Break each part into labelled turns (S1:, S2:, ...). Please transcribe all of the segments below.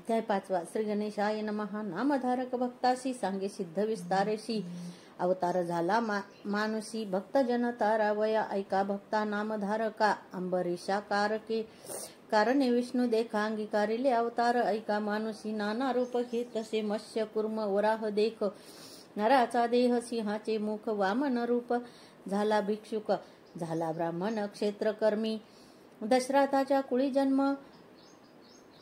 S1: अध्याय 5. श्री गणेशाय नमः. नामधारक भक्तासी सांगे सिद्ध विस्तारेशी. अवतार झाला मानुसी भक्त जन तारावया. ऐका भक्ता नामधारका अंबरीशा कारके. कारणे विष्णू देखा अंगीकारिले अवतार. ऐका मानुसी नाना रूप घेत तसे मत्स्य कुर्म वराह देख. नराचा देह सिंहाचे मुख वामन रूप. झाला भिक्षुक झाला ब्राह्मण क्षेत्रकर्मी. दशरथाच्या कुळी जन्म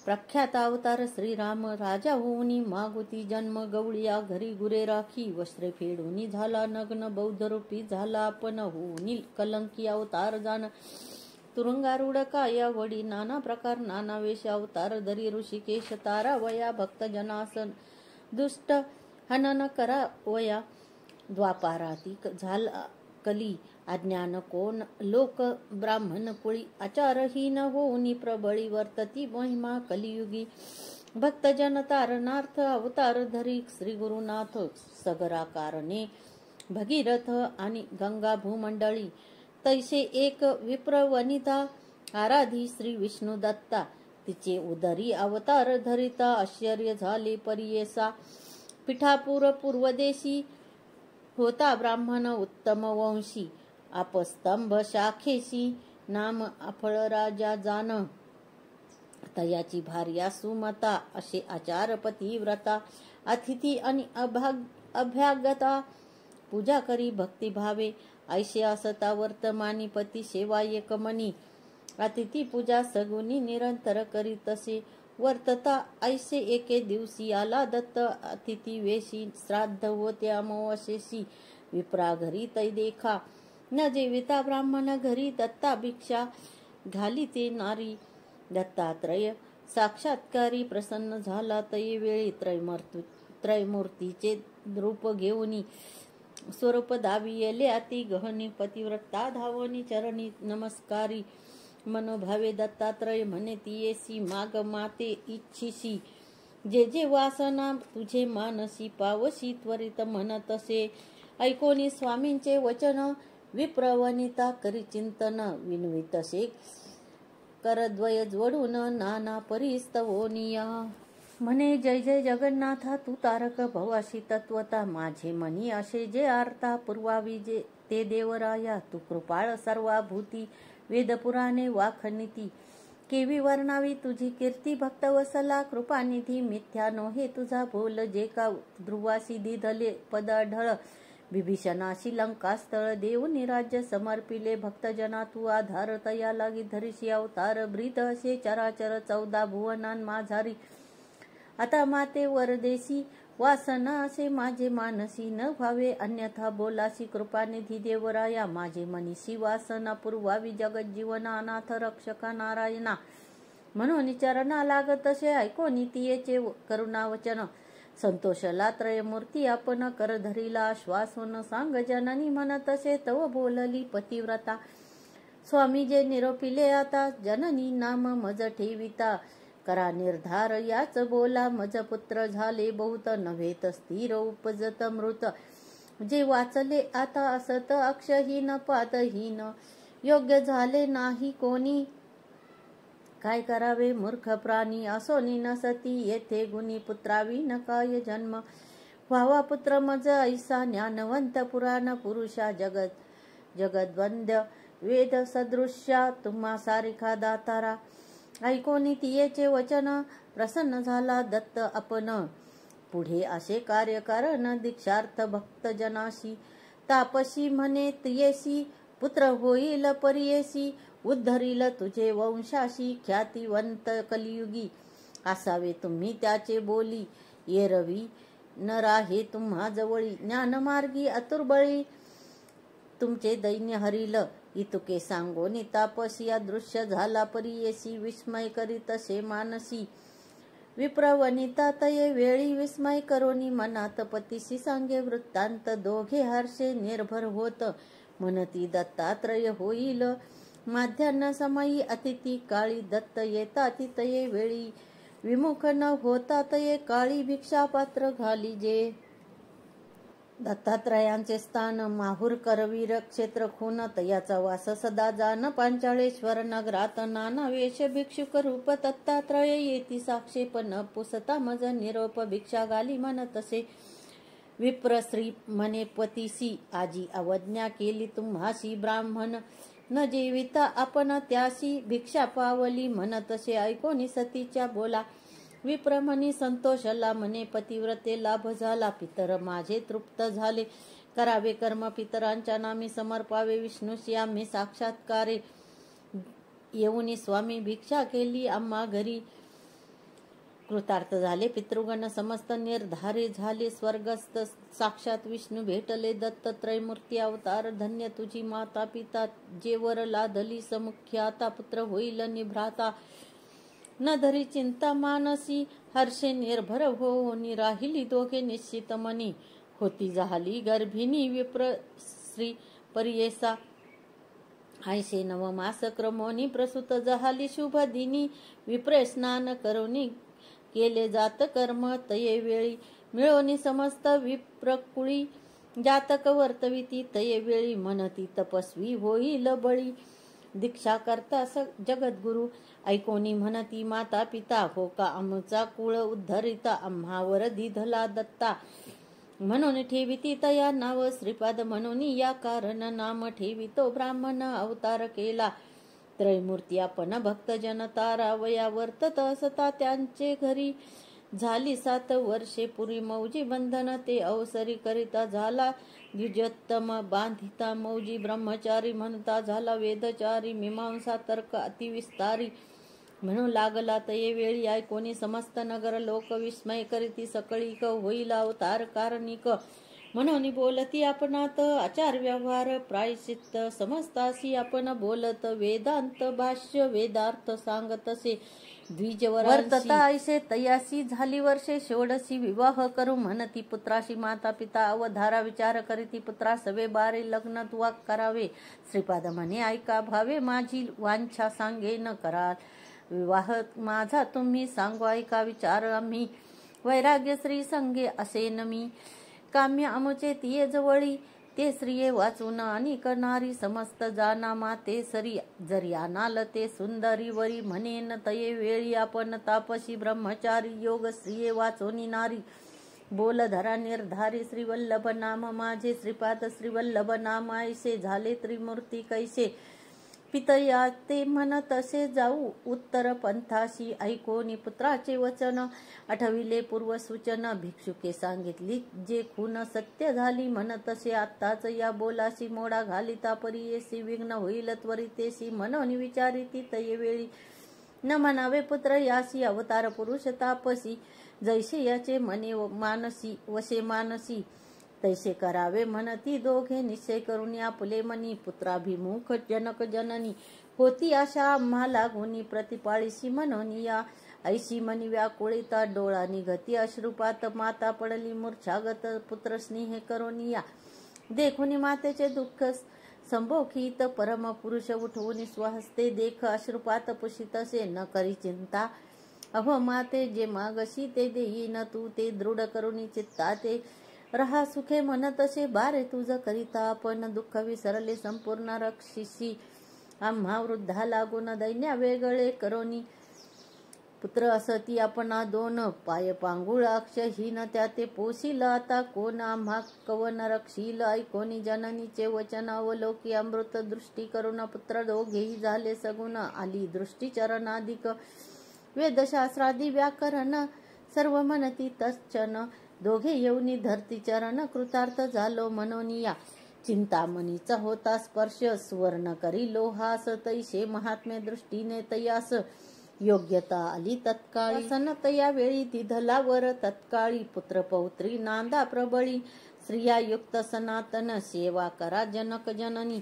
S1: प्रख्यात अवतार श्रीराम. राजा होऊनी मागुती जन्म. गवळिया घरी गुरे राखी. वस्त्रे फेडूनी झाला नग्न. बौद्ध रूपी झाला आपण होऊनी कलंकी अवतार जाण. तुरुंगारूढ काय वडी नाना प्रकार नाना वेश. अवतार धरी ऋषिकेश तारावया. भक्त जनासन दुष्ट हनन करावया. द्वापाराती झाला कली अज्ञान कोण लोक ब्राह्मण कुळी. आचारहीन होऊनी प्रबळी वर्तती महिमा कलियुगी. भक्त जन तारणार्थ अवतार धरी श्री गुरुनाथ. सगरा कारणे भगीरथ आणि गंगा भूमंडळी. तैसे एक विप्र वनिता आराधी श्री विष्णू दत्ता. तिचे उदरी अवतार धरिता आश्चर्य झाले परियेसा. पिठापूर पूर्वदेशी होता ब्राह्मण उत्तम वंशी. अपस्तंभ शाखेशी नाम अफळ राजा जाण. तयाची भार्या सुमता असे आचार पतिव्रता. अतिथी आणि अभ्यागता पूजा करी भक्ती भावे. ऐसे असता वर्तमानी पती सेवा एकमनी. अतिथी पूजा सगुनी निरंतर करी तसे वर्तता. ऐसे एके दिवशी आला दत्त अतिथी वेशी. श्राद्ध होते अमावास्येशी विप्रा घरी तै देखा. न जेविता ब्राह्मण घरी दत्ता भिक्षा घाली ते नारी. दत्तात्रय साक्षात्कारी प्रसन्न झाला तै वेळी. त्रयमूर्तीचे रूप घेऊनी स्वरूप दावी येले अति गहनी. पतिव्रता धावनी चरणी नमस्कारी. मनोभावे दत्तात्रय म्हणे तियेसी माग माते इच्छिसी. जे जे वासना तुझे मानसी पावसी त्वरित म्हणतसे. ऐकोनी स्वामींचे वचन विप्रवनिता करी चिंतन. विनवितसे करद्वय जोडून नाना परिस्तवोनिया. म्हणे जय जय जगन्नाथा तू तारक भवाशी तत्वता. माझे मनी असे जे आर्ता पुरवावी जे ते देवराया. तू कृपाळ सर्वाभूती वेदपुराणे वाखनिती. केवी वर्णावी तुझी कीर्ती भक्तवसला कृपानिधी. मिथ्या नोहे तुझा बोल जे का ध्रुवासी दिधले पदाढळ. विभीषणाशी लंकास्थळ देऊनी राज्य समर्पिले. भक्तजना तू आधार तया लागी धरिशी अवतार. ब्रीद असे चराचर 14 भुवनान माझारी. आता माते वरदेशी वासना असे माझे मानसी. न व्हावे अन्यथा बोलासी कृपानिधी देवराया. माझे मनीषी वासना पुरवावी जगत जीवना. अनाथ रक्षका नारायणा म्हणून चरणा लागत असे. ऐकोनी तियेचे करुणावचन. संतोषला त्रयमूर्ती आपण कर धरिला श्वासून. सांग जननी म्हणत असे तव बोलली पतिव्रता. स्वामी जे निरोपिले आता जननी नाम मज ठेविता. करा निर्धार याच बोला मज पुत्र झाले बहुत. नव्हेत स्थिर उपजत मृत. जे वाचले आता असत अक्षहीन पादहीन. योग्य झाले नाही कोणी काय करावे मूर्ख प्राणी. असोनी नसती येथे गुणी पुत्रावी न काय जन्म. व्हावा पुत्र मज ऐसा ज्ञानवंत पुराण पुरुषा. जगद्वंद्य वेद सदृश्या तुम्हा सारिखा दातारा. ऐकोनी तियेचे वचन प्रसन्न झाला दत्त आपण. पुढे असे कार्य कारण दीक्षार्थ भक्त जनाशी. तापसी म्हणे तियेसी पुत्र होईल परियेसी. उद्धरील तुझे वंशाशी ख्यातिवंत कलियुगी. असावे तुम्ही त्याचे बोली येरवी न राहे तुम्हा जवळी. ज्ञानमार्गी अतुर्बळी तुमचे दैन्य हरिल. इतुके सांगोनी तापसी अदृश्य झाला परियेसी. विस्मय करी तसे मानसी विप्रवनिता तये वेळी. विस्मय करोनी मनात पतीशी सांगे वृत्तांत. दोघे हर्षे निर्भर होत म्हणती दत्तात्रय होईल. माध्यान्ह समयी अतिथी काळी. दत्त येता तये वेळी. विमुख न होता तये काळी. भिक्षा पात्र घाली जे दत्तात्रयांचे स्थान माहुर करवीर क्षेत्र खून तयाचा वास सदा जान पांचाळेश्वर नगरात नाना वेश भिक्षुक रूप दत्तात्रय येती साक्षेप न पुसता मज निरोप भिक्षा गाली म्हणतसे विप्रश्री म्हणे पतीसी आजी अवज्ञा केली तुम्हाशी ब्राह्मण न जेविता आपण त्याशी भिक्षा पावली म्हणतसे ऐकोनी सतीच्या बोला विप्र म्हणी संतोषला म्हणे पतिव्रते लाभ झाला पितर माझे तृप्त झाले करावे कर्म पितरांच्या नामी समर्पावे विष्णूशी आम्ही साक्षात्कारे येऊनी स्वामी भिक्षा केली आम्हा घरी कृतार्थ झाले पितृगण समस्त निर्धारे झाले स्वर्गस्थ साक्षात विष्णू भेटले दत्त त्रैमूर्ती अवतार धन्य तुझी माता पिता जेवर लादली समुख्य आता पुत्र होईल निभ्राता न धरी चिंता मानसी हर्षे निर्भर हो राहिली दोघे निश्चित मनी होती झाली गर्भिणी विप्र श्री परियेसा ऐशे नवमास क्रमोनी प्रसूत जहाली शुभ दिनी विप्रे स्नान करोनी केले जात कर्म तये वेळी मिळवणी समस्त विप्रकुळी जातक वर्तविती तये वेळी म्हणती तपस्वी होईल बळी दीक्षा करता जगद्गुरु ऐकोनी म्हणती माता पिता हो का आमचा कुळ उद्धरिता आम्हावर दिधला दत्ता म्हणून ठेविती तया नाव श्रीपाद म्हणून या कारण नाम ठेवितो ब्राह्मण अवतार केला त्रैमूर्ती आपण भक्त जनतारा वया वर्तत असता त्यांचे घरी झाली 7 वर्षे पुरी मौजी बंधन ते अवसरी करिता झाला द्विजोत्तम बांधिता मौजी ब्रह्मचारी म्हणता झाला वेदचारी मीमांसा तर्क अतिविस्तारी म्हणू लागला तये वेळी ऐकोनी समस्त नगर लोक विस्मय करीती सकळीक होईल अवतार कारणिक म्हणून बोलती आपणात आचार व्यवहार प्रायश्चित्त समस्तासी आपण बोलत वेदांत भाष्य वेदार्थ सांगतसे द्विजवर्तता ऐसे तयासी झाली वर्षे षोडशी विवाह करू म्हणती पुत्राशी माता पिता अवधारा विचार करीती पुत्रा सवे बारे लग्न तुवा करावे श्रीपाद म्हणे ऐका भावे माझी वांछा सांगे न कराल विवाह माझा तुम्ही सांगो ऐका विचार आम्ही वैराग्य श्री संगे असे न मी काम्य आमचे तिये जवळी ते श्रिये वाचून आणि करणारी समस्त जाना माते सरी जरी आनाल ते सुंदरी वरी म्हणेन तये वेळी आपण तापसी ब्रह्मचारी योग श्रिये वाचोनी नारी बोल धरा निर्धारी श्रीवल्लभ नाम माझे श्रीपाद श्रीवल्लभ नाम ऐसे झाले त्रिमूर्ती कैसे पितया ते म्हणत असे जाऊ उत्तर पंथाशी ऐकोनी पुत्राचे वचन आठविले पूर्व सूचना भिक्षुके सांगितली जे खून सत्य झाली म्हणत असे आत्ताच या बोलाशी मोडा घालिता परियेसी विघ्न होईल त्वरितेशी म्हणून विचारिती तये वेळी न म्हणावे पुत्र यासी अवतार पुरुष तापसी जैसे याचे मने मानसी वसे मानसी तैसे करावे म्हणती दोघे निश्चय करून आपले मनी पुत्राभिमुख जनक जननी होती आशा आम्हा लागुनी प्रतिपाळीशी म्हणून या ऐशी मनी व्याकुळिता डोळा निघती अश्रुपात माता पडली मूर्छागत पुत्र स्नेह करून या देखुनी मातेचे दुःख संभोखित परम पुरुष उठवून स्वहस्ते देख अश्रुपात पुषितसे न करी चिंता अहो माते जे मागशी ते देईन तू ते दृढ करुणी चित्ता ते रहा सुखे म्हणत असे बारे तुझ करिता आपण दुःख विसरले संपूर्ण रक्षिसी आम्हा वृद्धा लागून दैन्या वेगळे करोनी पुत्र असती आपणा दोन पाय पांगुळ अक्षहीन त्या ते पोसील आता कोण आम्हा कवन रक्षील ऐकोनी जननीचे वचन अवलोकी अमृत दृष्टी करून पुत्र दोघेही झाले सगुण आली दृष्टी चरणाधिक वेदशास्त्रादी व्याकरण सर्व म्हणती तश्चन दोघे येऊनी धरती चरण कृतार्थ झालो म्हणून या चिंतामणीचा होता स्पर्श सुवर्ण करी लोहास तैसे महात्म्य दृष्टीने तयास योग्यता आली तत्काळी सनत या वेळी दिधलावर तत्काळी पुत्र पौत्री नांदा प्रबळी स्त्रिया युक्त सनातन सेवा करा जनक जननी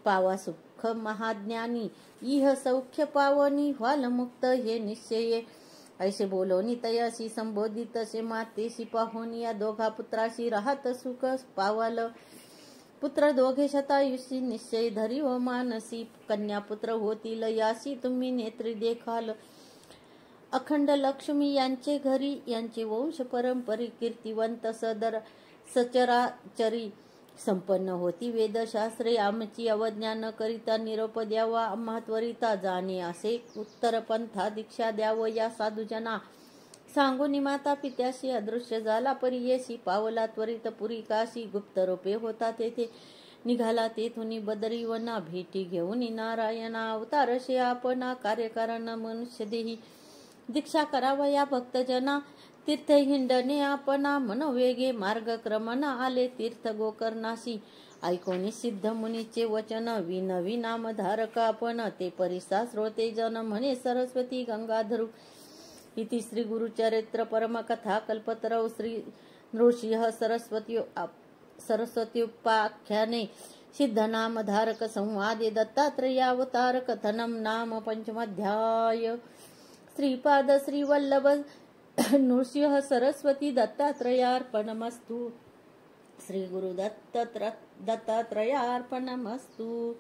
S1: पावा सुख महाज्ञानी इह सौख्य पावनी व्हाल मुक्त हे निश्चय ऐसे बोलोनी तयाशी संबोधित असे मातेशी पाहोनी या दोघा पुत्राशी राहत सुख पावाल पुत्र दोघे शतायुषी निश्चय धरी व मानसी कन्या पुत्र होतील याशी तुम्ही नेत्री देखाल अखंड लक्ष्मी यांचे घरी यांचे वंश परंपरी कीर्तिवंत सदर सचराचरी संपन्न होती वेदशास्त्रे, आमची अवज्ञा न करिता निरोप द्यावा, आम्हा त्वरिता जाणे असे उत्तर पंथा दीक्षा द्यावं या साधुजना. सांगूनी माता पित्याशी अदृश्य झाला परियेशी, पावला त्वरित पुरी काशी. गुप्त रूपे होता तेथे निघाला तेथुनी बदरीवना, भेटी घेऊन नारायणा अवतारशे आपणा. कार्यकारण मनुष्य देही दीक्षा करावा या भक्तजना, तीर्थ हिंडणे आपणा. मनोवेगे मार्गक्रमणा आले तीर्थ गोकर्णाशी. ऐकोनी सिद्ध मुनीचे वचन, विनवी नामधारक आपण. ते परिसा श्रोते जन म्हणे सरस्वती गंगाधरू. इति श्री गुरुचरित्र परमकथा कल्पतरौ श्री नृसिंह सरस्वत्युपाख्याने सिद्धनामधारक संवादे दत्तात्रेयावतार कथनम नाम पंचमाध्याय. श्रीपाद श्रीवल्लभ नृसिंह सरस्वती दत्तात्रेयार्पणमस्तु. श्री गुरु दत्तात्रेयार्पणमस्तु.